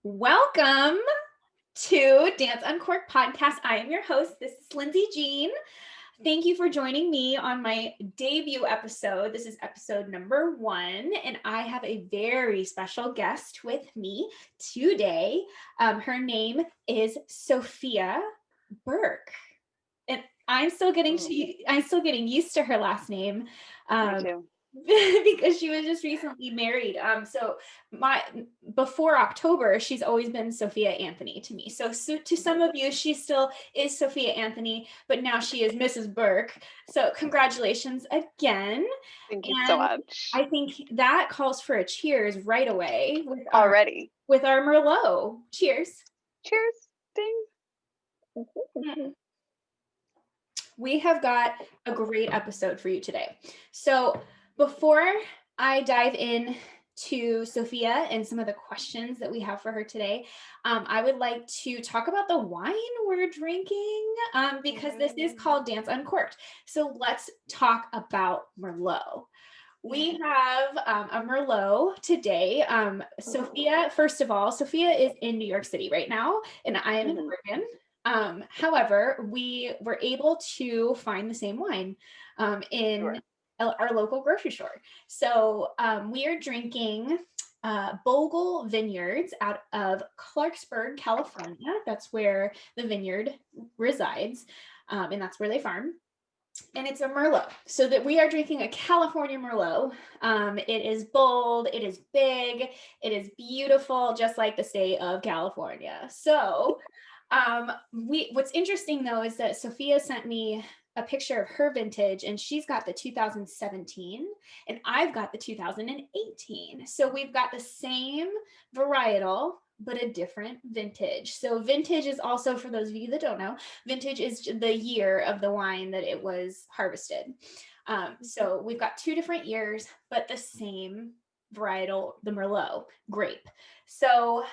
Welcome to Dance Uncorked podcast. I am your host. This is Lindsay Jean. Thank you for joining me on my debut episode. This is episode number 1, and I have a very special guest with me today. Her name is Sophia Burke, and I'm still getting used to her last name. Me too. Because she was just recently married. So before October, she's always been Sophia Anthony to me. So to some of you, she still is Sophia Anthony, but now she is Mrs. Burke. So congratulations again. Thank you so much. I think that calls for a cheers right away with our Merlot. Cheers. Cheers. Ding. We have got a great episode for you today. So before I dive in to Sophia and some of the questions that we have for her today, I would like to talk about the wine we're drinking because this is called Dance Uncorked. So let's talk about Merlot. We have a Merlot today. Sophia, first of all, Sophia is in New York City right now, and I am in Oregon. However, we were able to find the same wine in our local grocery store. So we are drinking Bogle Vineyards out of Clarksburg, California. That's where the vineyard resides, and that's where they farm. And it's a Merlot. So that we are drinking a California Merlot. It is bold, it is big, it is beautiful, just like the state of California. So what's interesting though is that Sophia sent me a picture of her vintage, and she's got the 2017 and I've got the 2018. So we've got the same varietal, but a different vintage. So vintage is also, for those of you that don't know, vintage is the year of the wine that it was harvested. So we've got 2 different years, but the same varietal, the Merlot grape. So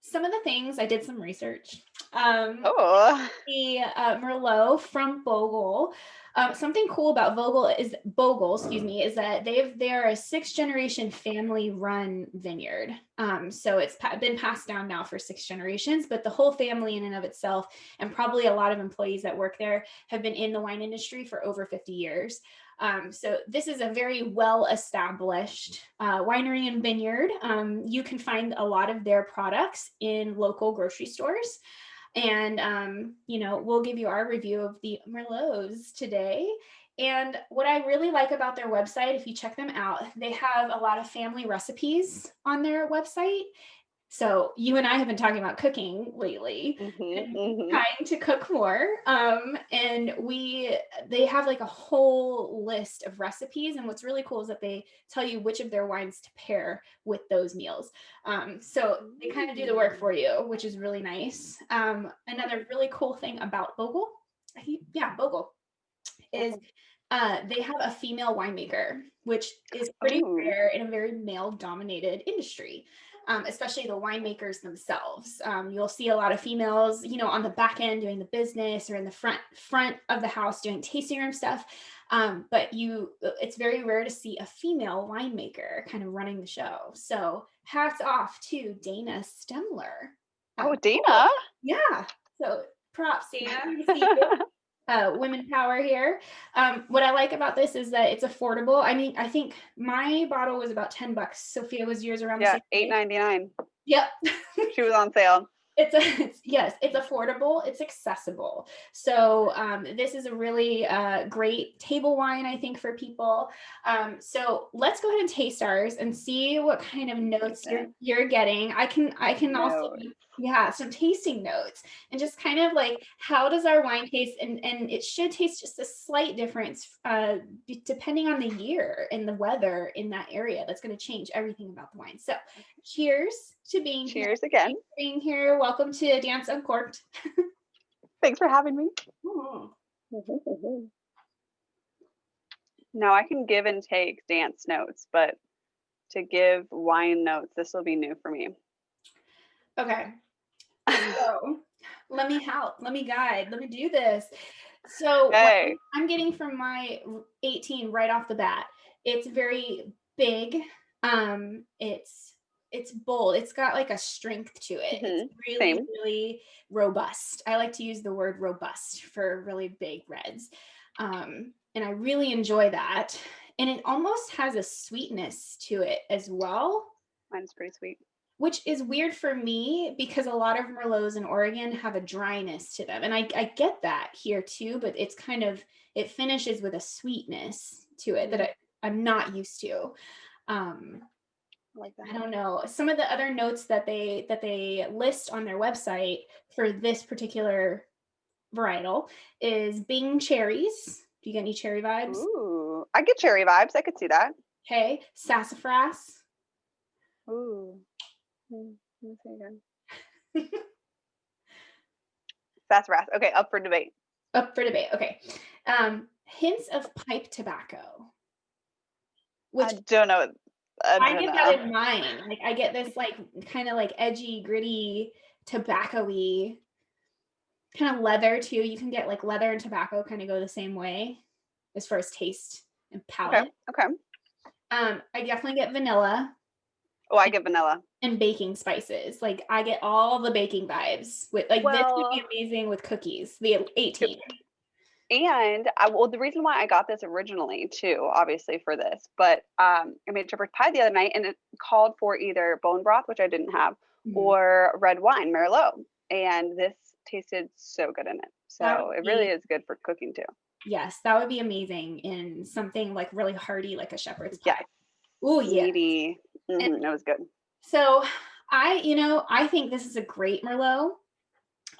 some of the things, I did some research. The Merlot from Bogle. Something cool about Bogle is that they're a 6th-generation family-run vineyard. So it's been passed down now for 6 generations, but the whole family in and of itself, and probably a lot of employees that work there, have been in the wine industry for over 50 years. So this is a very well-established winery and vineyard. You can find a lot of their products in local grocery stores. And, we'll give you our review of the Merlots today. And what I really like about their website, if you check them out, they have a lot of family recipes on their website. So you and I have been talking about cooking lately, trying to cook more. And they have like a whole list of recipes. And what's really cool is that they tell you which of their wines to pair with those meals. So they kind of do the work for you, which is really nice. Another really cool thing about Bogle, Bogle, is they have a female winemaker, which is pretty rare in a very male-dominated industry. Especially the winemakers themselves. You'll see a lot of females, on the back end doing the business, or in the front of the house doing tasting room stuff. But it's very rare to see a female winemaker kind of running the show. So hats off to Dana Stemler. Oh, Dana. Yeah. So props, Dana. Women power here. What I like about this is that it's affordable. I mean, I think my bottle was about $10. Sophia, was yours around the same? $8.99. Yep. She was on sale. It's affordable, it's accessible. So this is a really great table wine, I think, for people. So let's go ahead and taste ours and see what kind of notes you're getting. I can also some tasting notes, and just kind of like, how does our wine taste? And it should taste just a slight difference depending on the year and the weather in that area. That's going to change everything about the wine. So cheers to being here. Cheers again. Being here. Welcome to Dance Uncorked. Thanks for having me. Now I can give and take dance notes, but to give wine notes, this will be new for me. Okay. So let me help. Let me guide. Let me do this. So what I'm getting from my 18 right off the bat, it's very big. It's it's bold. It's got like a strength to it. It's really, Same. really robust. I like to use the word robust for really big reds. And I really enjoy that. And it almost has a sweetness to it as well, Mine's pretty sweet. which is weird for me because a lot of Merlots in Oregon have a dryness to them. And I get that here too, but it's kind of, it finishes with a sweetness to it that I'm not used to. Like that. I don't know. Some of the other notes that they list on their website for this particular varietal is Bing cherries. Do you get any cherry vibes? Ooh, I get cherry vibes. I could see that. Okay. Sassafras. Ooh. Let me see again. Sassafras. Okay, up for debate. Up for debate. Okay. Hints of pipe tobacco. Which I don't know. I get that in mine. Like I get this like kind of like edgy, gritty, tobacco-y kind of leather too. You can get like leather and tobacco kind of go the same way as far as taste and palate. Okay. I definitely get vanilla. Oh, I get vanilla. And baking spices. Like I get all the baking vibes with like this would be amazing with cookies. The 18. And the reason why I got this originally too, obviously for this, but I made shepherd's pie the other night and it called for either bone broth, which I didn't have, or red wine, Merlot. And this tasted so good in it. So it really is good for cooking too. Yes, that would be amazing in something like really hearty, like a shepherd's pie. Yes. Oh, yeah. Meaty. It was good. So I think this is a great Merlot.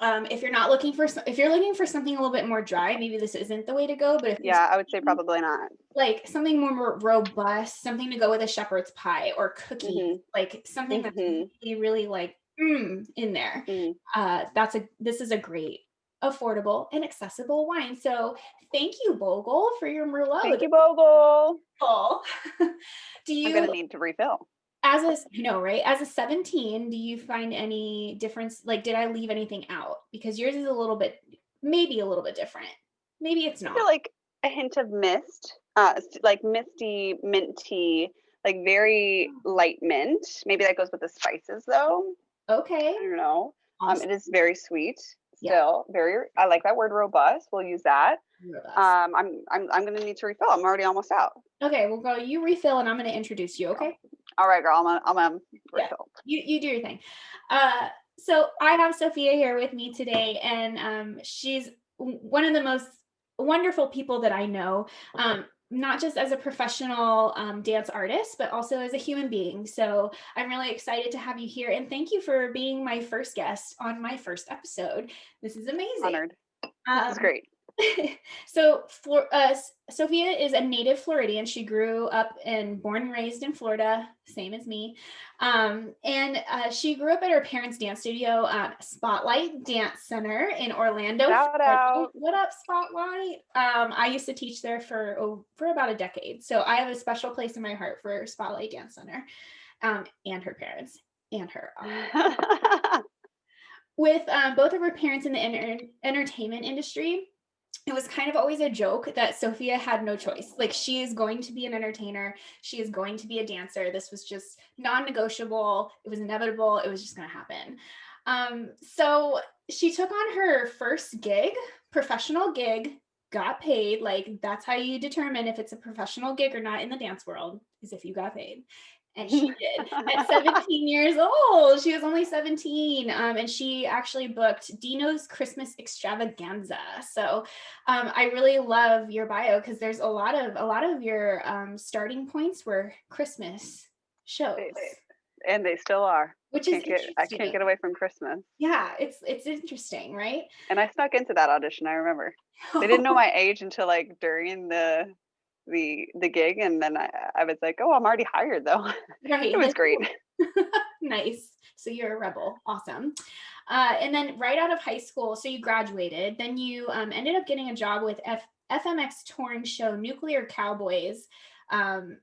If you're looking for something a little bit more dry, maybe this isn't the way to go. But I would say probably not. Like something more robust, something to go with a shepherd's pie or cookie, like something that's really, really like in there. This is a great, affordable, and accessible wine. So thank you, Bogle, for your Merlot. Thank you, Bogle. I'm gonna need to refill. As a 17, do you find any difference? Like, did I leave anything out? Because yours is maybe a little bit different. Maybe it's not. I feel like a hint of mist, like misty, minty, like very light mint. Maybe that goes with the spices though. Okay. I don't know. Awesome. It is very sweet. Still I like that word robust. We'll use that. Robust. I'm gonna need to refill. I'm already almost out. Okay, well go, you refill and I'm gonna introduce you, okay? All right, girl. I'm gonna refill. You do your thing. So I have Sophia here with me today, and she's one of the most wonderful people that I know. Not just as a professional dance artist, but also as a human being. So I'm really excited to have you here. And thank you for being my first guest on my first episode. This is amazing. Honored. This is great. So Sophia is a native Floridian. She grew up and born and raised in Florida, same as me. And she grew up at her parents' dance studio, Spotlight Dance Center in Orlando. Shout out. What up, Spotlight? I used to teach there for about a decade. So I have a special place in my heart for Spotlight Dance Center, and her parents and her. With both of her parents in the entertainment industry, it was kind of always a joke that Sophia had no choice. Like, she is going to be an entertainer. She is going to be a dancer. This was just non-negotiable. It was inevitable. It was just going to happen. So she took on her first gig, professional gig, got paid. Like, that's how you determine if it's a professional gig or not in the dance world, is if you got paid. And she did at 17 years old. She was only 17. And she actually booked Dino's Christmas Extravaganza. So I really love your bio because there's a lot of your starting points were Christmas shows. And they still are. Which is I can't get away from Christmas. Yeah, it's interesting, right? And I snuck into that audition, I remember. They didn't know my age until like during the gig, and then I was like, oh, I'm already hired though. Right. It was great. Nice. So you're a rebel. Awesome. And then right out of high school, so you graduated, then you ended up getting a job with FMX touring show Nuclear Cowboys. And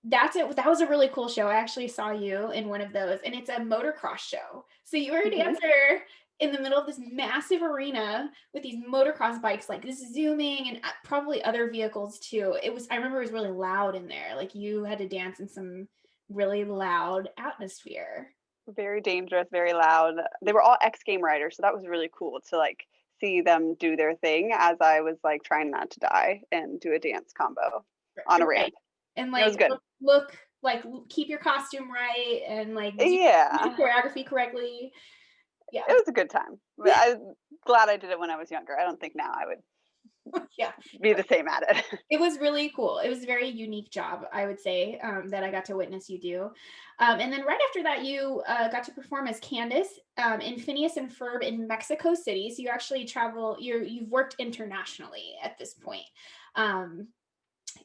that's it. That was a really cool show. I actually saw you in one of those, and it's a motocross show. So you were a dancer in the middle of this massive arena with these motocross bikes, like zooming, and probably other vehicles too. I remember it was really loud in there. Like, you had to dance in some really loud atmosphere. Very dangerous, very loud. They were all ex-game riders, so that was really cool to like see them do their thing as I was like trying not to die and do a dance combo on a Right. ramp. And It was like good. look like keep your costume right and like do Yeah, choreography correctly. Yeah. it was a good time. But I'm glad I did it when I was younger. I don't think now I would Yeah. be the same at it. It was really cool. It was a very unique job, I would say, that I got to witness you do. And then right after that, you got to perform as Candace in Phineas and Ferb in Mexico City. So you actually you've worked internationally at this point. Um,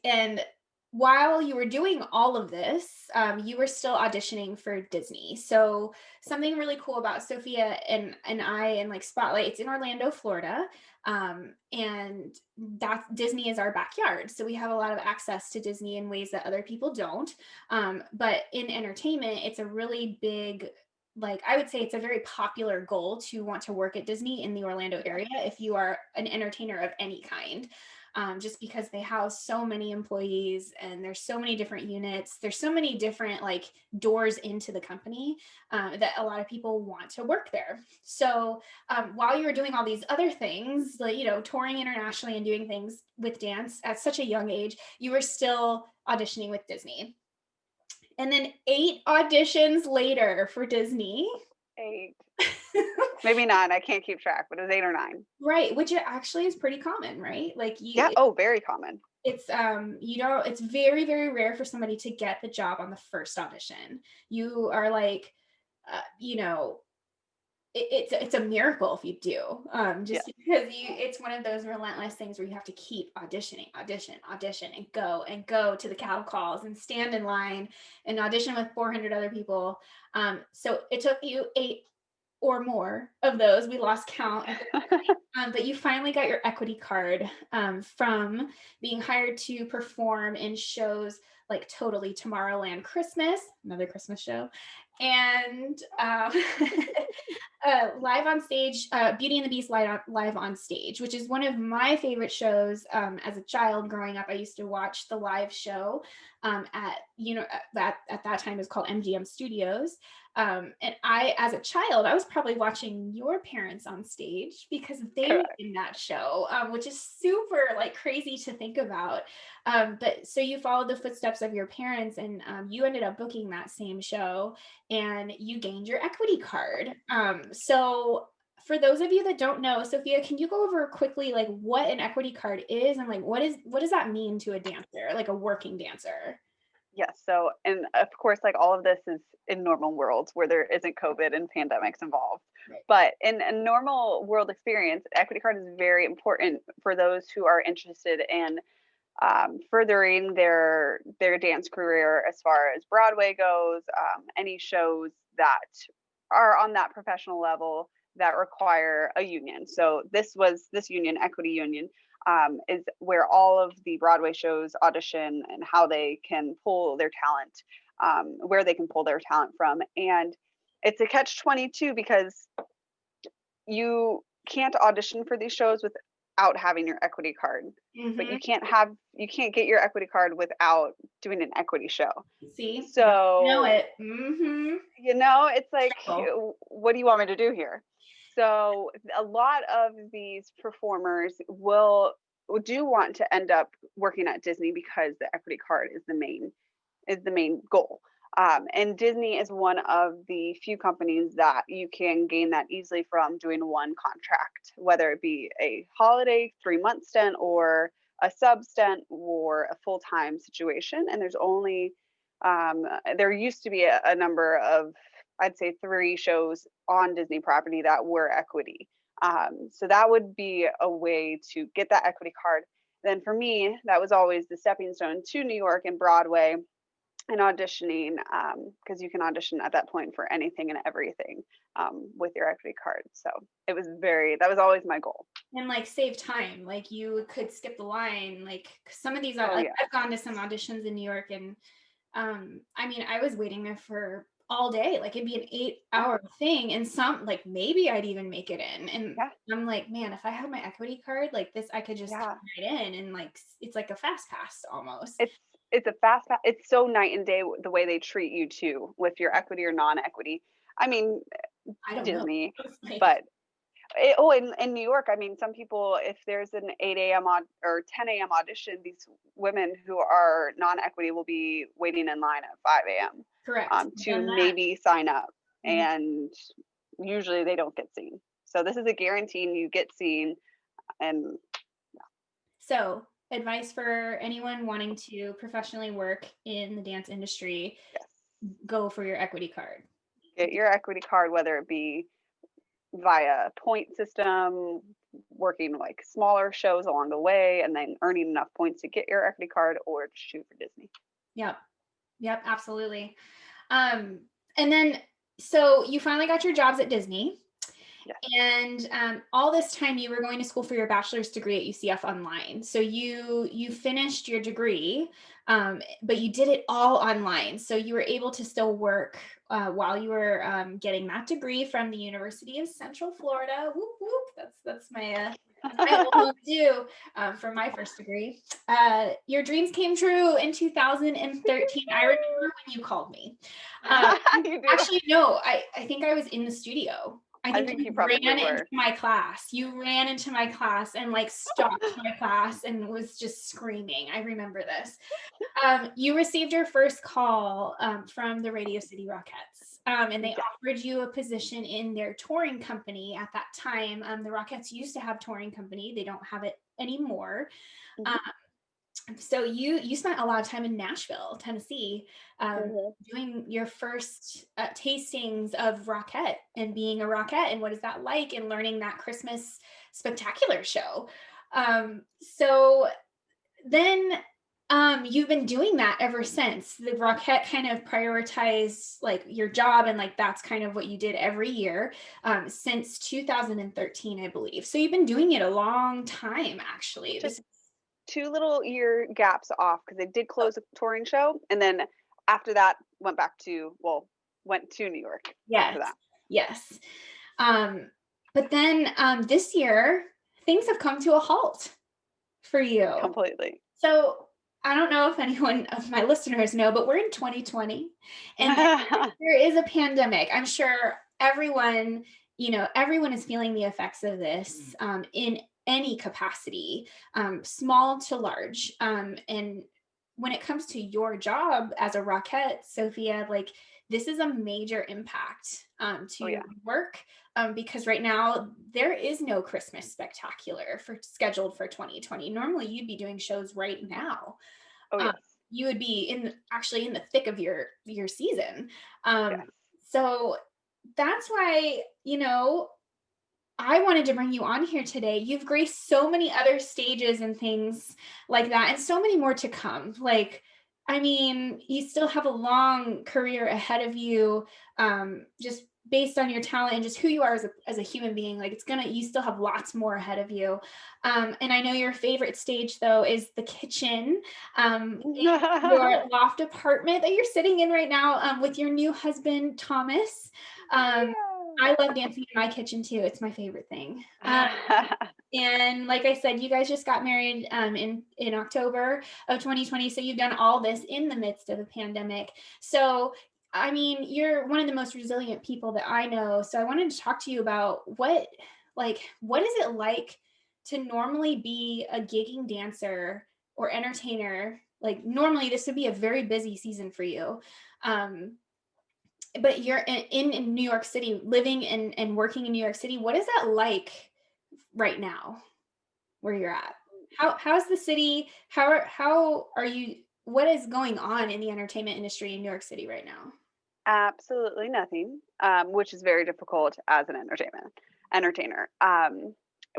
and while you were doing all of this, you were still auditioning for Disney. So something really cool about Sophia and I and like Spotlight, it's in Orlando, Florida. And that Disney is our backyard. So we have a lot of access to Disney in ways that other people don't. But in entertainment, it's a really big, like I would say it's a very popular goal to want to work at Disney in the Orlando area if you are an entertainer of any kind. Just because they house so many employees and there's so many different units, there's so many different like doors into the company that a lot of people want to work there. So while you were doing all these other things, like, you know, touring internationally and doing things with dance at such a young age, you were still auditioning with Disney. And then 8 auditions later for Disney. 8, maybe 9. I can't keep track, but it was 8 or 9. Right, which it actually is pretty common, right? Like Yeah. Oh, very common. it's you know, it's very very rare for somebody to get the job on the first audition. You are like you know, it's a miracle if you do, Yeah. just because it's one of those relentless things where you have to keep auditioning, audition and go to the cattle calls and stand in line and audition with 400 other people. So it took you 8 or more of those. We lost count. But you finally got your equity card from being hired to perform in shows like Totally Tomorrowland Christmas, another Christmas show, and live on stage, Beauty and the Beast live on stage, which is one of my favorite shows. As a child growing up, I used to watch the live show at, you know, at that time is called MGM Studios. And I, as a child, I was probably watching your parents on stage because they were Correct. in that show, which is super like crazy to think about. But so you followed the footsteps of your parents and you ended up booking that same show and you gained your equity card. So for those of you that don't know, Sophia, can you go over quickly like what an equity card is and like what does that mean to a dancer, like a working dancer? Yes. So, and of course, like all of this is in normal worlds where there isn't COVID and pandemics involved. Right. But in a normal world experience, equity card is very important for those who are interested in furthering their dance career as far as Broadway goes, any shows that are on that professional level that require a union. So this union, Equity Union, is where all of the Broadway shows audition and how they can pull their talent, where they can pull their talent from. And it's a catch-22 because you can't audition for these shows without having your equity card. But Mm-hmm. you can't get your equity card without doing an equity show. See, So you know it. Mm-hmm. it's like, Oh. what do you want me to do here? So a lot of these performers do want to end up working at Disney because the equity card is the main goal. And Disney is one of the few companies that you can gain that easily from doing one contract, whether it be a holiday 3-month stint or a sub stint or a full-time situation. And there used to be a number of, I'd say 3 shows on Disney property that were equity. So that would be a way to get that equity card. Then for me, that was always the stepping stone to New York and Broadway and auditioning, because you can audition at that point for anything and everything with your equity card. So that was always my goal. And like save time, like you could skip the line, like some of these Oh, like yeah. I've gone to some auditions in New York and I mean I was waiting there for all day, like it'd be an 8-hour thing and some like maybe I'd even make it in and Yeah. I'm like, man, if I had my equity card like this I could just Yeah. come right in and like it's like a fast pass almost. it's a fast pass. It's so night and day the way they treat you too, with your equity or non-equity. I mean, I don't know. Disney, Like, but in New York, I mean, some people, if there's an 8 a.m. or 10 a.m. audition, these women who are non-equity will be waiting in line at 5 a.m. correct. To maybe sign up, Mhm. and usually they don't get seen. So this is a guarantee you get seen. And So, advice for anyone wanting to professionally work in the dance industry, yes, go for your equity card. get your equity card, whether it be via point system, working like smaller shows along the way, and then earning enough points to get your equity card, or to shoot for Disney. Yep. Yep, absolutely. And then, so you finally got your jobs at Disney. Yes. And all this time you were going to school for your bachelor's degree at UCF online. So you finished your degree, but you did it all online. So you were able to still work while you were getting that degree from the University of Central Florida. Whoop whoop! That's my home too for my first degree. Your dreams came true in 2013. I remember when you called me. You do. Actually, no, I think I was in the studio. I think you probably ran were. into my class. You ran into my class and like stopped my class and was just screaming. I remember this. You received your first call from the Radio City Rockettes, and they offered you a position in their touring company at that time. The Rockettes used to have touring company. They don't have it anymore. So you spent a lot of time in Nashville, Tennessee, doing your first tastings of Rockette and being a Rockette, and what is that like, and learning that Christmas spectacular show. So then you've been doing that ever since. The Rockette kind of prioritized like your job, and like that's kind of what you did every year since 2013, I believe. So you've been doing it a long time, actually. Just 2 little year gaps off, because they did close a touring show, and then after that went to New York. Yes. After that. Yes. But then this year things have come to a halt for you. Completely. So I don't know if anyone of my listeners know, but we're in 2020 and there is a pandemic. I'm sure everyone is feeling the effects of this in any capacity, small to large. And when it comes to your job as a Rockette, Sophia, like this is a major impact to work, because right now there is no Christmas spectacular scheduled for 2020. Normally you'd be doing shows right now. You would be in the thick of your season. So that's why, I wanted to bring you on here today. You've graced so many other stages and things like that, and so many more to come. Like, I mean, you still have a long career ahead of you, just based on your talent and just who you are as a human being. Like, you still have lots more ahead of you. And I know your favorite stage, though, is the kitchen, in your loft apartment that you're sitting in right now, with your new husband, Thomas. I love dancing in my kitchen too. It's my favorite thing. And like I said, you guys just got married in October of 2020. So you've done all this in the midst of a pandemic. So, I mean, you're one of the most resilient people that I know. So I wanted to talk to you about what is it like to normally be a gigging dancer or entertainer? Like normally this would be a very busy season for you. But you're in New York City, living and working in New York City. What is that like right now where you're at? How's the city? How are you? What is going on in the entertainment industry in New York City right now? Absolutely nothing, which is very difficult as an entertainer.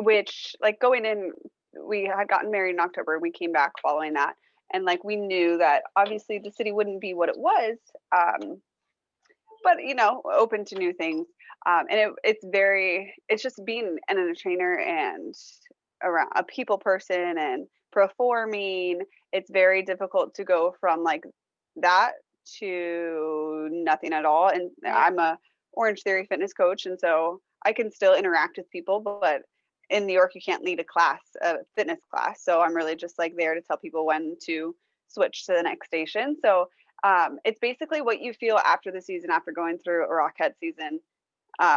Which, like, going in, we had gotten married in October. We came back following that, and like we knew that obviously the city wouldn't be what it was. But open to new things, and it's just being an entertainer and around a people person and performing. It's very difficult to go from like that to nothing at all. And I'm a Orange Theory fitness coach, and so I can still interact with people, but in New York you can't lead a fitness class, so I'm really just like there to tell people when to switch to the next station. So it's basically what you feel after the season, after going through a Rockette season,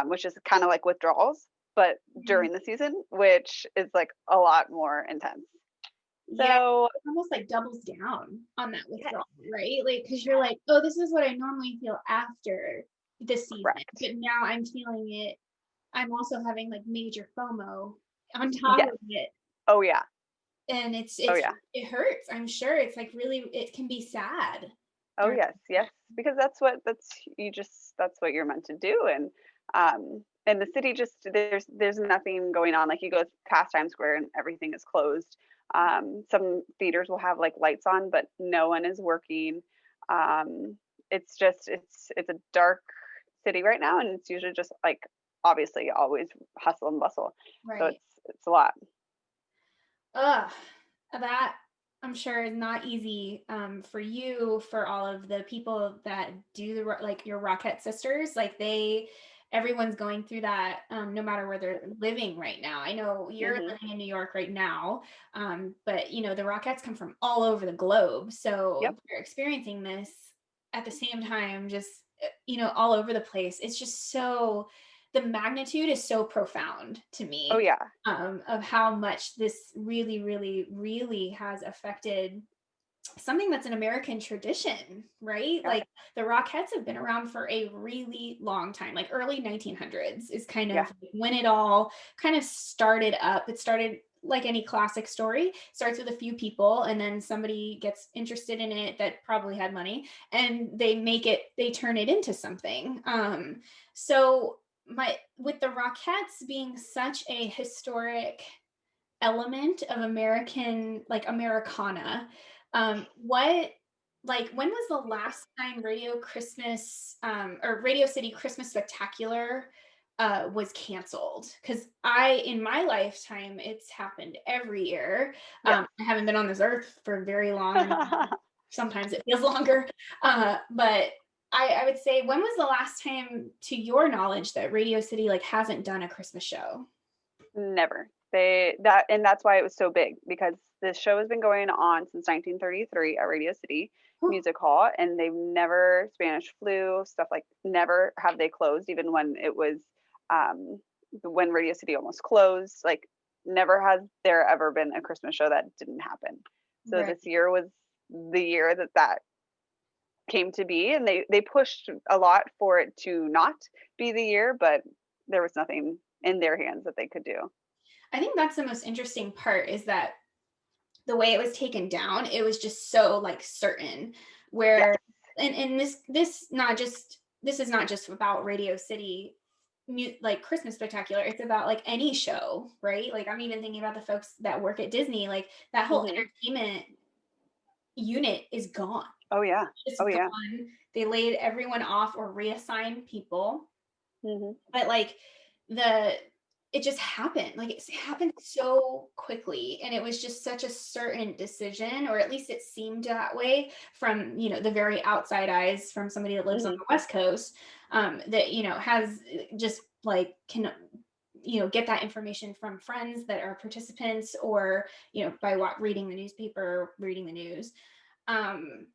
which is kind of like withdrawals, but during the season, which is like a lot more intense. Yeah, So it almost like doubles down on that withdrawal, right? Like, because you're like, oh, this is what I normally feel after the season, correct. but now I'm feeling it. I'm also having like major FOMO on top Yes. of it, Oh yeah. and Oh yeah. it hurts. I'm sure it's like really, it can be sad. Oh yes, yes, because that's what that's what you're meant to do, and the city just there's nothing going on. Like you go past Times Square and everything is closed. Some theaters will have like lights on, but no one is working. It's just it's a dark city right now, and it's usually just like obviously always hustle and bustle. So Right. it's a lot. Ugh, that I'm sure is not easy for you, for all of the people that do like your Rockette sisters. Like everyone's going through that, no matter where they're living right now. I know you're Hmm. living in New York right now, but you know the Rockettes come from all over the globe, so Yep. they're experiencing this at the same time, just you know, all over the place. It's just so the magnitude is so profound to Oh me, yeah. of how much this really, really, really has affected something that's an American tradition, right? Yeah. Like the Rockettes have been around for a really long time, like early 1900s is kind Yeah. of when it all kind of started up. It started like any classic story, starts with a few people, and then somebody gets interested in it that probably had money, and they turn it into something. So my with the Rockettes being such a historic element of American, like Americana, what like when was the last time Radio City Christmas Spectacular was canceled? Because in my lifetime, it's happened every year. Yes. I haven't been on this earth for very long, and sometimes it feels longer. But I would say, when was the last time, to your knowledge, that Radio City like hasn't done a Christmas show? Never. That's why it was so big, because this show has been going on since 1933 at Radio City Music Hall, and they've never Spanish flu stuff, like never have they closed, even when it was when Radio City almost closed. Like never has there ever been a Christmas show that didn't happen. So Right. this year was the year that came to be, and they pushed a lot for it to not be the year, but there was nothing in their hands that they could do. I think that's the most interesting part, is that the way it was taken down, it was just so like certain. Yes. Where and this is not just about Radio City like Christmas Spectacular. It's about like any show, right? Like I'm even thinking about the folks that work at Disney. Like that whole Hmm. entertainment unit is gone. Oh yeah. It's Oh yeah. gone. They laid everyone off or reassigned people. Hmm. But like the it just happened, like it happened so quickly, and it was just such a certain decision, or at least it seemed that way from, you know, the very outside eyes, from somebody that lives on Hmm. the West Coast, that, you know, has just like can, you know, get that information from friends that are participants, or, you know, by reading the newspaper, reading the news. um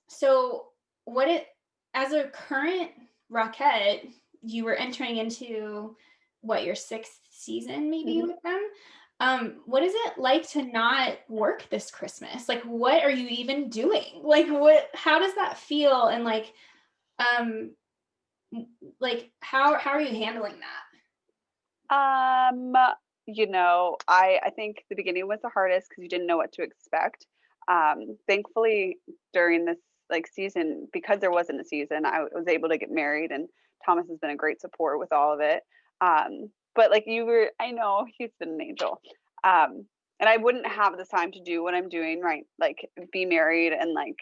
so what it as a current Rockette, you were entering into what, your sixth season maybe Hmm. with them. What is it like to not work this Christmas? Like what are you even doing? Like how does that feel? And um how are you handling that? Um, I think the beginning was the hardest because you didn't know what to expect. Thankfully, during this like season, because there wasn't a season, I was able to get married, and Thomas has been a great support with all of it. But like I know he's been an angel. And I wouldn't have the time to do what I'm doing, right? Like be married and like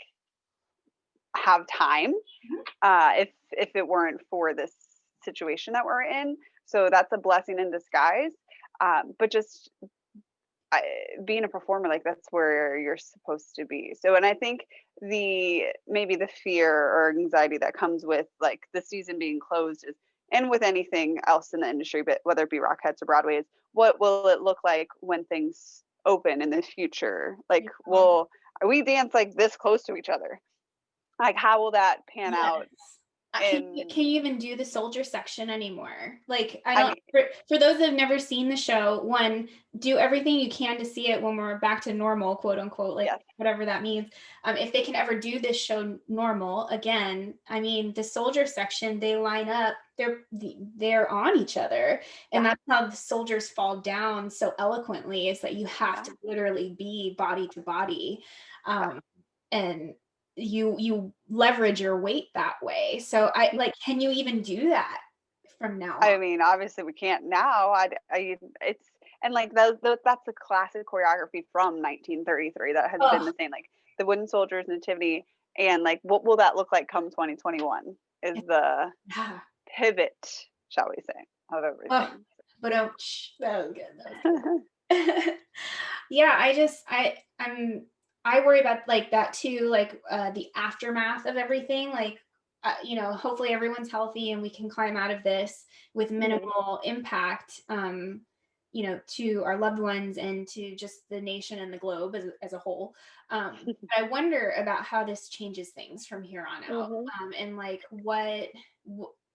have time Mhm. if it weren't for this situation that we're in. So that's a blessing in disguise. But just I, being a performer, like that's where you're supposed to be. So, and I think maybe the fear or anxiety that comes with like the season being closed is, and with anything else in the industry, but whether it be Rockettes or Broadway, is what will it look like when things open in the future? Like, Yeah. will we dance like this close to each other. Like, how will that pan Yes. out? Can you even do the soldier section anymore? Like, I I don't, mean, for those that have never seen the show, one, do everything you can to see it when we're back to normal, quote unquote, like yes. whatever that means. If they can ever do this show normal again, I mean, the soldier section, they line up, they're on each other. And that's how the soldiers fall down so eloquently, is that you have to literally be body to body. And you leverage your weight that way. So I like, can you even do that from now on? I mean, obviously we can't now. It's, and like that's a classic choreography from 1933 that has been the same. Like the Wooden Soldiers Nativity, and like what will that look like come 2021 is the pivot, shall we say, of everything. But that was good. Yeah, I worry about like that too, like the aftermath of everything. Like, hopefully everyone's healthy and we can climb out of this with minimal impact, to our loved ones and to just the nation and the globe as a whole. I wonder about how this changes things from here on out, and like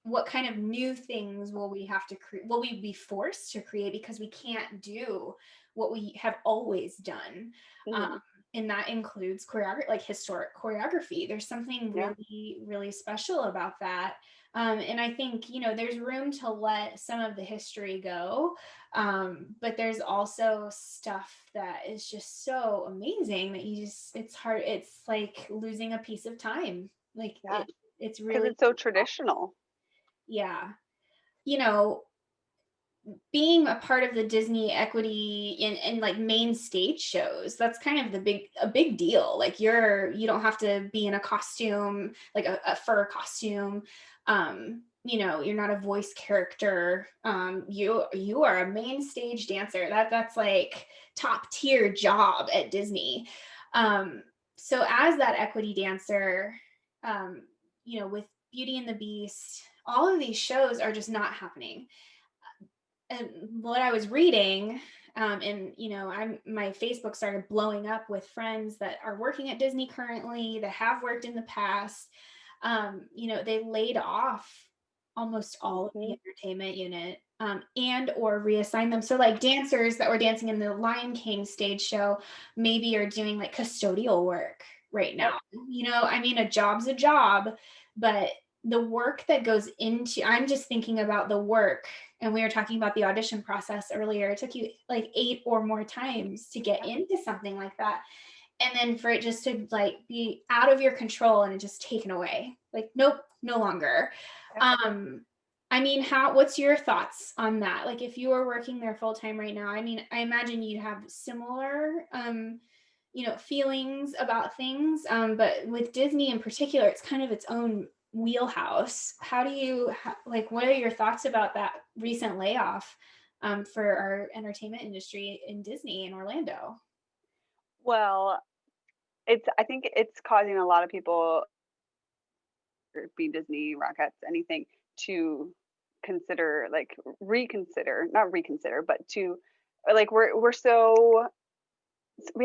what kind of new things will we have to create? Will we be forced to create because we can't do what we have always done? And that includes choreography, like historic choreography. There's something really, really special about that. And I think, there's room to let some of the history go. But there's also stuff that is just so amazing that it's hard. It's like losing a piece of time. Like it's really, because it's so traditional. Yeah. Being a part of the Disney equity in like main stage shows, that's kind of a big deal. Like you don't have to be in a costume, like a fur costume. You're not a voice character. You are a main stage dancer. That's like top tier job at Disney. So as that equity dancer, with Beauty and the Beast, all of these shows are just not happening. And what I was reading, my Facebook started blowing up with friends that are working at Disney currently, that have worked in the past. They laid off almost all of the entertainment unit, and or reassigned them. So like dancers that were dancing in the Lion King stage show maybe are doing like custodial work right now. A job's a job, but the work that goes into, I'm just thinking about the work, and we were talking about the audition process earlier. It took you like 8 or more times to get into something like that. And then for it just to like be out of your control and just taken away, like, nope, no longer. What's your thoughts on that? Like if you were working there full time right now, I imagine you'd have similar, feelings about things. But with Disney in particular, it's kind of its own wheelhouse. What are your thoughts about that recent layoff for our entertainment industry in Disney in Orlando? Well, I think it's causing a lot of people, be Disney, Rockettes, anything, to consider, like not reconsider, but to like we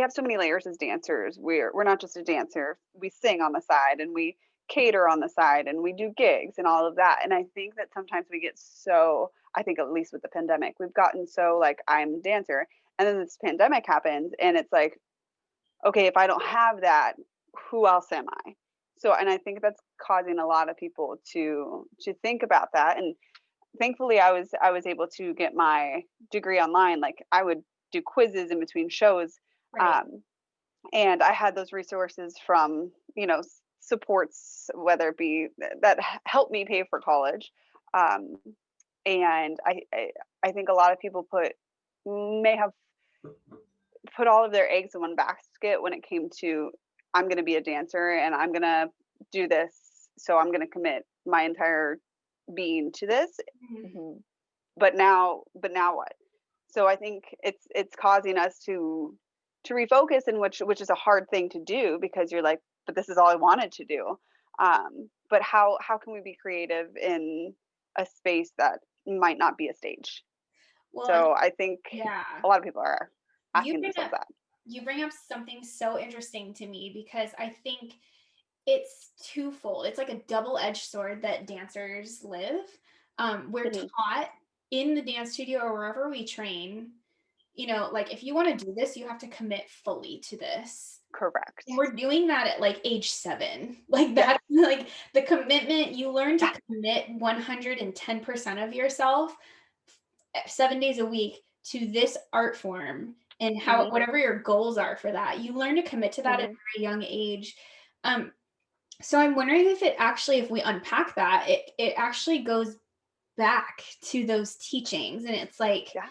have so many layers as dancers. We're not just a dancer. We sing on the side and we cater on the side and we do gigs and all of that. And I think that sometimes we get so, I think at least with the pandemic, we've gotten so like, I'm a dancer. And then this pandemic happens and it's like, okay, if I don't have that, who else am I? So, and I think that's causing a lot of people to think about that. And thankfully I was able to get my degree online. Like I would do quizzes in between shows. Right. And I had those resources from, supports, whether it be that helped me pay for college. And I think a lot of people may have put all of their eggs in one basket when it came to, I'm going to be a dancer and I'm going to do this. So I'm going to commit my entire being to this. But now what? So I think it's causing us to refocus, in which is a hard thing to do, because you're like, but this is all I wanted to do. But how can we be creative in a space that might not be a stage? Well, so I think a lot of people are asking themselves that. you bring up something so interesting to me, because I think it's twofold. It's like a double-edged sword that dancers live. We're Mhm. taught in the dance studio or wherever we train, like, if you want to do this, you have to commit fully to this. And Correct. we're doing that at like age 7. Like Yes. that, like the commitment, you learn to Yeah. commit 110% of yourself 7 days a week to this art form, and how Mhm. whatever your goals are for that, you learn to commit to that at a Mhm. very young age. Um, so I'm wondering if it actually, if we unpack that, it actually goes back to those teachings, and it's like, Yeah.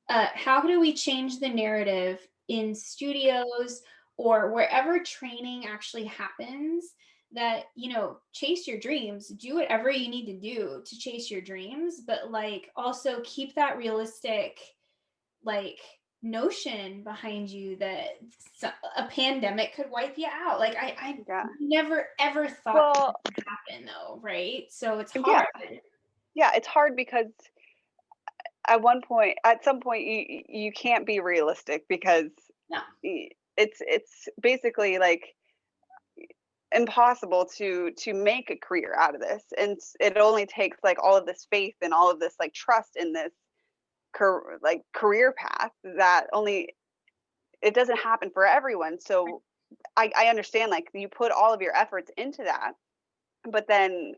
how do we change the narrative in studios or wherever training actually happens, that, chase your dreams, do whatever you need to do to chase your dreams, but like also keep that realistic, like, notion behind you that a pandemic could wipe you out. Like I Yeah. never ever thought that Well, would happen though, right? So it's yeah. hard. Yeah, it's hard because at some point, you can't be realistic because No. it's basically like impossible to make a career out of this, and it only takes like all of this faith and all of this like trust in this career path that only it doesn't happen for everyone. So I understand like you put all of your efforts into that, but then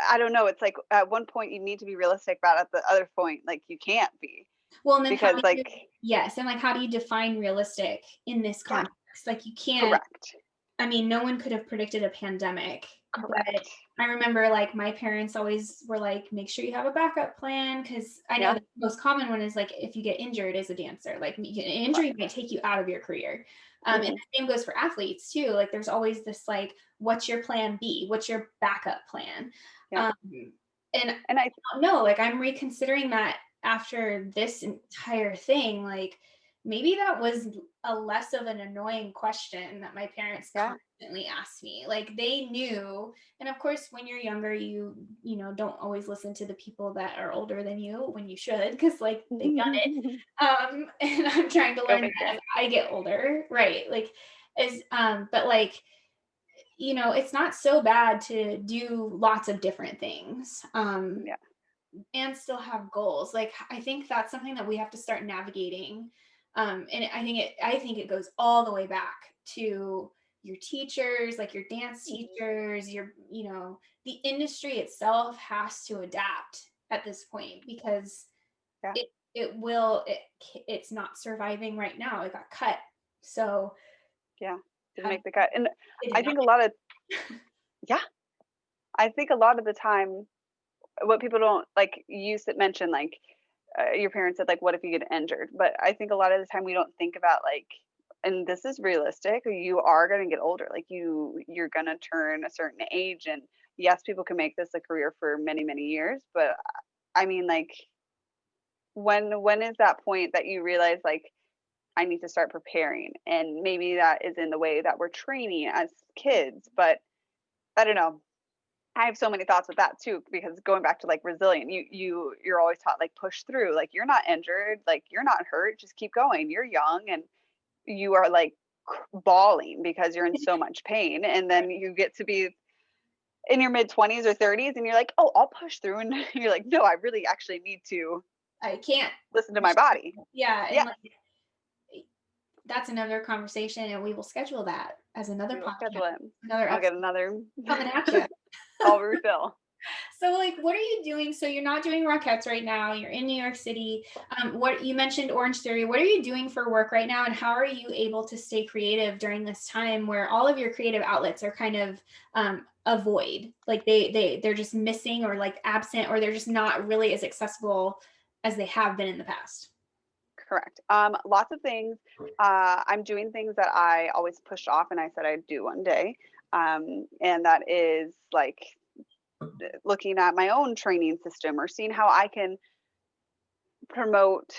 I don't know, it's like at one point you need to be realistic, but at the other point like you can't be Well, and then how because do you, like yes, and like how do you define realistic in this yeah, context? Like you can't, correct, I mean, no one could have predicted a pandemic, but correct, I remember like my parents always were like, make sure you have a backup plan. Cause I know yeah, the most common one is like, if you get injured as a dancer, like an injury might take you out of your career. And hmm, the same goes for athletes too. Like there's always this like, what's your plan B? What's your backup plan? yeah, Um, and and I no, like I'm reconsidering that after this entire thing. Like maybe that was a less of an annoying question that my parents yeah, constantly asked me. Like they knew, and of course, when you're younger, don't always listen to the people that are older than you when you should, because like they've done it. And I'm trying to go learn that as figure, I get older, right? Like, but like, it's not so bad to do lots of different things. yeah, And still have goals. Like I think that's something that we have to start navigating. And I think it goes all the way back to your teachers, like your dance mhm, teachers, the industry itself has to adapt at this point, because yeah, it's not surviving right now. It got cut. So yeah, didn't have make the cut, and it I did not. think a lot of yeah, I think a lot of the time what people don't like you said mention like your parents said like what if you get injured, but I think a lot of the time we don't think about like, and this is realistic, you are going to get older, like you're going to turn a certain age, and yes, people can make this a career for many years, but I mean like when is that point that you realize like I need to start preparing, and maybe that is in the way that we're training as kids, but I don't know, I have so many thoughts with that too, because going back to like resilient, you're always taught like push through, like you're not injured, like you're not hurt, just keep going. You're young and you are like bawling because you're in so much pain, and then you get to be in your mid 20s or 30s and you're like, "Oh, I'll push through." And you're like, "No, I really actually need to I can't. listen to my body." Yeah, and Yeah, like that's another conversation, and we will schedule that as another we will podcast, schedule it. another I'll get episode another coming at you. I'll refill. So, like, what are you doing? So, you're not doing Rockettes right now. You're in New York City. What you mentioned, Orange Theory. What are you doing for work right now, and how are you able to stay creative during this time where all of your creative outlets are kind of a void? Like they're just missing, or like absent, or they're just not really as accessible as they have been in the past. Correct. Lots of things. I'm doing things that I always pushed off and I said I'd do one day. And that is like looking at my own training system or seeing how I can promote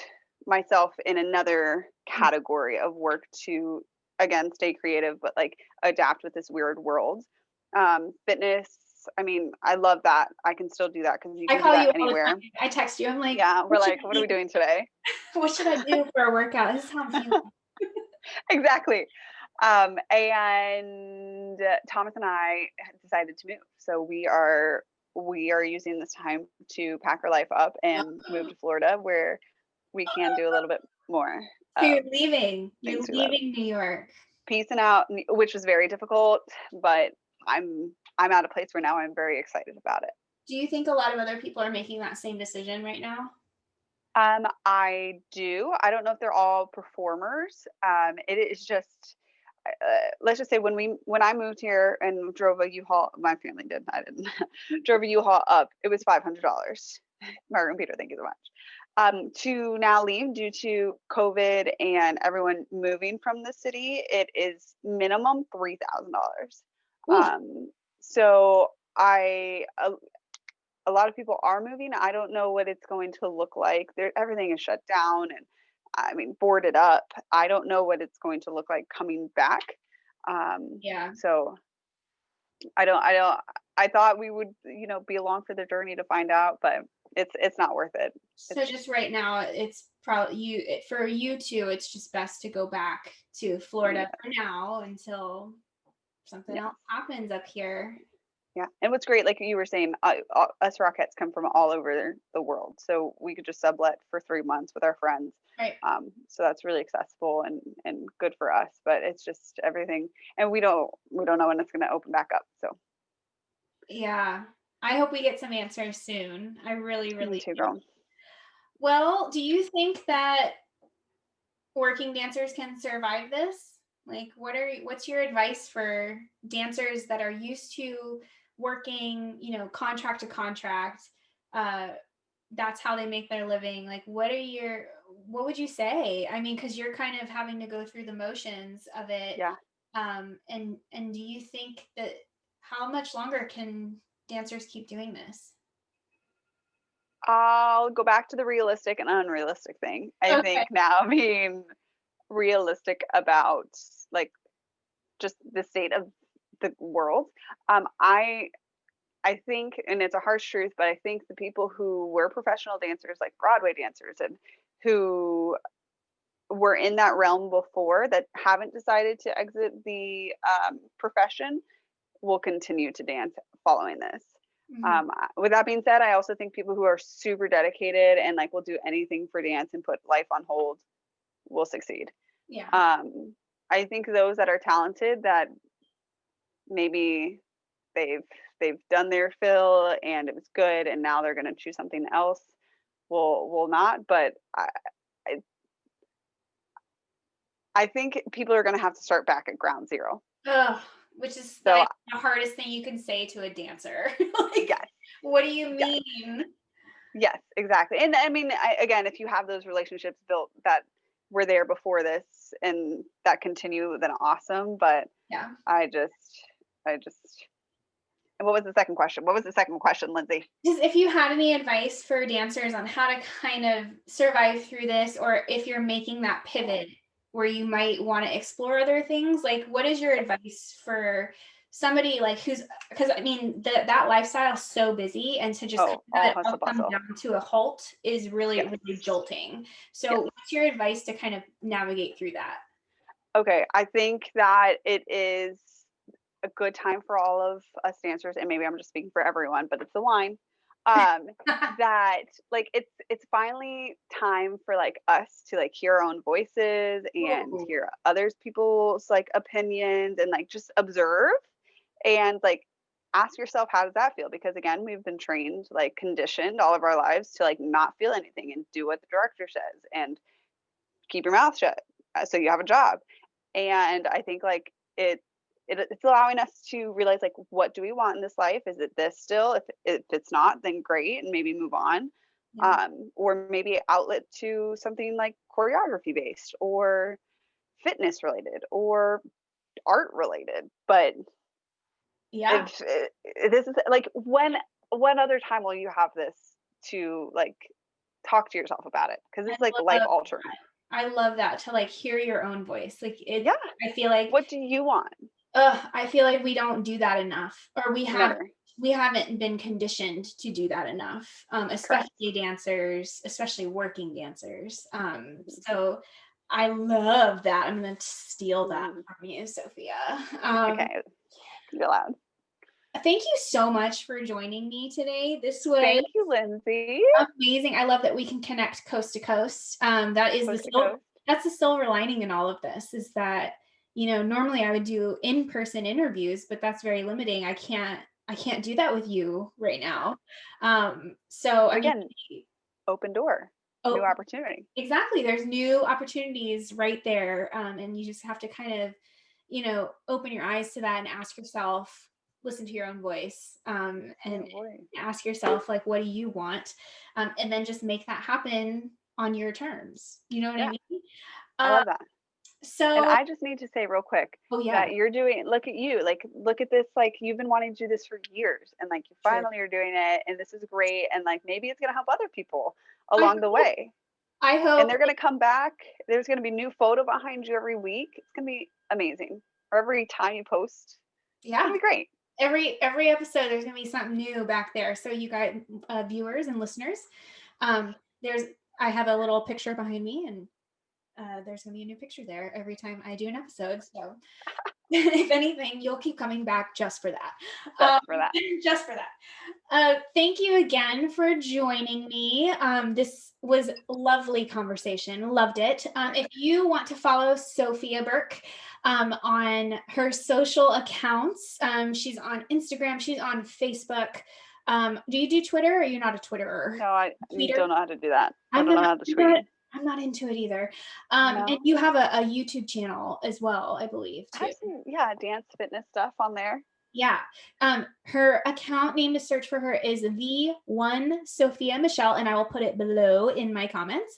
myself in another category of work to, again, stay creative, but like adapt with this weird world. Fitness. I mean, I love that. I can still do that because you I can do call that you all the time. anywhere. I text you. I'm like, Yeah. We're what should like, I what are do? we doing today? What should I do for a workout? This is how I'm feeling. Exactly. And Thomas and I had decided to move. So we are using this time to pack our life up and move to Florida where we can do a little bit more So you're of leaving. You're things we love. leaving New York. Peacing out, which was very difficult, but I'm at a place where now I'm very excited about it. Do you think a lot of other people are making that same decision right now? I do. I don't know if they're all performers. It is just, let's just say when I moved here and drove a U-Haul, my family did. I didn't. Drove a U-Haul up. It was $500. Margaret and Peter, thank you so much. To now leave due to COVID and everyone moving from the city, it is minimum $3,000. So a lot of people are moving. I don't know what it's going to look like. Everything is shut down and I mean boarded up. I don't know what it's going to look like coming back. Yeah. So I thought we would, be along for the journey to find out, but it's not worth it. So just right now, it's probably for you two, it's just best to go back to Florida for now until something Yeah. else happens up here. Yeah. And what's great, like you were saying, us Rockettes come from all over the world. So we could just sublet for 3 months with our friends. Right. So that's really accessible and good for us, but it's just everything. And we don't know when it's going to open back up. So Yeah. I hope we get some answers soon. I really, me really too, do. girl. Well, do you think that working dancers can survive this? Like, what's your advice for dancers that are used to working, contract to contract? That's how they make their living. Like, what would you say? I mean, because you're kind of having to go through the motions of it. Yeah. And do you think that how much longer can dancers keep doing this? I'll go back to the realistic and unrealistic thing. I Okay. think now being realistic about like just the state of the world. I think, and it's a harsh truth, but I think the people who were professional dancers, like Broadway dancers, and who were in that realm before that haven't decided to exit the profession will continue to dance following this. Mhm. With that being said, I also think people who are super dedicated and like will do anything for dance and put life on hold will succeed. Yeah. I think those that are talented that maybe they've done their fill and it was good and now they're going to choose something else will not, but I think people are going to have to start back at ground zero. Ugh, which is So like the hardest thing you can say to a dancer. Like, yes, what do you yes, mean? yes, exactly. And I mean, again, if you have those relationships built that were there before this and that continue, then awesome. But Yeah. I just, and what was the second question? What was the second question, Lindsay? Just if you had any advice for dancers on how to kind of survive through this, or if you're making that pivot where you might want to explore other things, like what is your advice for somebody like because I mean that lifestyle is so busy, and to just kind Oh, of all have it hustle all come bustle. down to a halt is really, Yes, really jolting. So yes. what's your advice to kind of navigate through that? Okay, I think that it is a good time for all of us dancers, and maybe I'm just speaking for everyone, but it's a line. That like it's finally time for like us to like hear our own voices and Ooh, hear others people's like opinions and like just observe and like ask yourself how does that feel, because again we've been trained like conditioned all of our lives to like not feel anything and do what the director says and keep your mouth shut so you have a job. And I think like it's allowing us to realize like what do we want in this life, is it this still, if it's not then great and maybe move on, yeah. or maybe outlet to something like choreography based or fitness related or art related. But Yeah. if this is like when other time will you have this to like talk to yourself about it, because it's like life love altering. I love that, to like hear your own voice. Like Yeah, I feel like what do you want? I feel like we don't do that enough, or Never. we haven't been conditioned to do that enough. Correct. Especially dancers, especially working dancers. So I love that. I'm going to steal that from you, Sophia. Okay, be loud. Thank you so much for joining me today. This was Thank you, Lindsay. amazing. I love that we can connect coast to coast. That's the silver lining in all of this, is that, normally I would do in-person interviews, but that's very limiting. I can't do that with you right now. So again, open door, new opportunity. Exactly. There's new opportunities right there. And you just have to kind of, open your eyes to that and ask yourself, listen to your own voice, and ask yourself, like, what do you want? And then just make that happen on your terms. You know what I mean? I love that. So, and I just need to say real quick that you're doing, look at you, like, look at this, like, you've been wanting to do this for years, and like, you finally are doing it, and this is great, and like, maybe it's going to help other people along the way. I hope. And they're going to come back. There's going to be new photo behind you every week. It's going to be amazing. Or every time you post. Yeah. It's going to be great. Every episode, there's going to be something new back there. So you guys, viewers and listeners, I have a little picture behind me, and there's going to be a new picture there every time I do an episode. So if anything, you'll keep coming back just for that. Just for that. Thank you again for joining me. This was a lovely conversation. Loved it. If you want to follow Sophia Burke on her social accounts, she's on Instagram, she's on Facebook. Do you do Twitter, or are you not a Twitterer? No, I don't know how to do that. I don't know how to tweet. I'm not into it either. And you have a YouTube channel as well, I believe, too. Yeah, dance fitness stuff on there. Yeah. Her account name to search for her is the one Sophia Michelle, and I will put it below in my comments.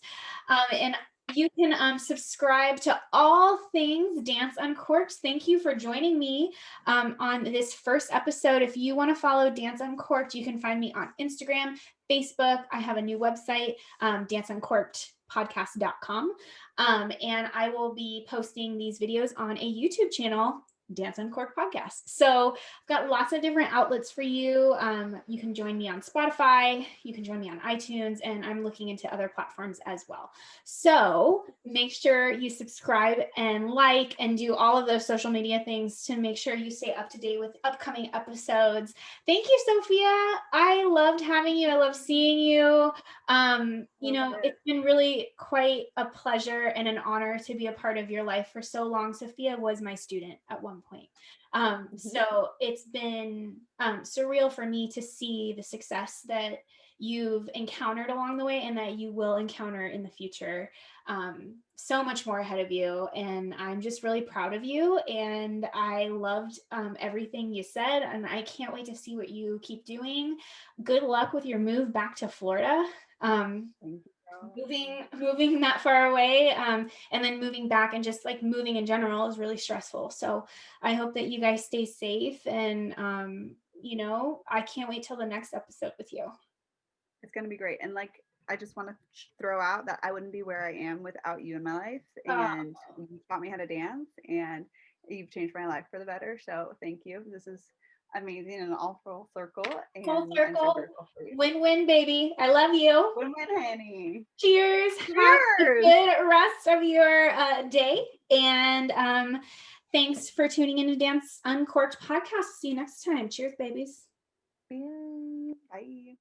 And you can subscribe to all things Dance Uncorked. Thank you for joining me on this first episode. If you want to follow Dance Uncorked, you can find me on Instagram, Facebook. I have a new website, danceuncorkedpodcast.com. And I will be posting these videos on a YouTube channel, Dance Uncorked Podcast. So I've got lots of different outlets for you. You can join me on Spotify, you can join me on iTunes, and I'm looking into other platforms as well. So make sure you subscribe and like and do all of those social media things to make sure you stay up to date with upcoming episodes. Thank you, Sophia. I loved having you. I love seeing you. It's been really quite a pleasure and an honor to be a part of your life for so long. Sophia was my student at one point. So it's been surreal for me to see the success that you've encountered along the way and that you will encounter in the future. So much more ahead of you. And I'm just really proud of you. And I loved everything you said. And I can't wait to see what you keep doing. Good luck with your move back to Florida. Moving that far away, and then moving back, and just like moving in general is really stressful. So I hope that you guys stay safe, and I can't wait till the next episode with you. It's going to be great. And like, I just want to throw out that I wouldn't be where I am without you in my life. And you taught me how to dance, and you've changed my life for the better. So thank you. This is amazing and all full circle. Full circle. Win-win, baby. I love you. Win-win, honey. Cheers. Have a good rest of your day. And thanks for tuning in to Dance Uncorked Podcast. See you next time. Cheers, babies. Bye.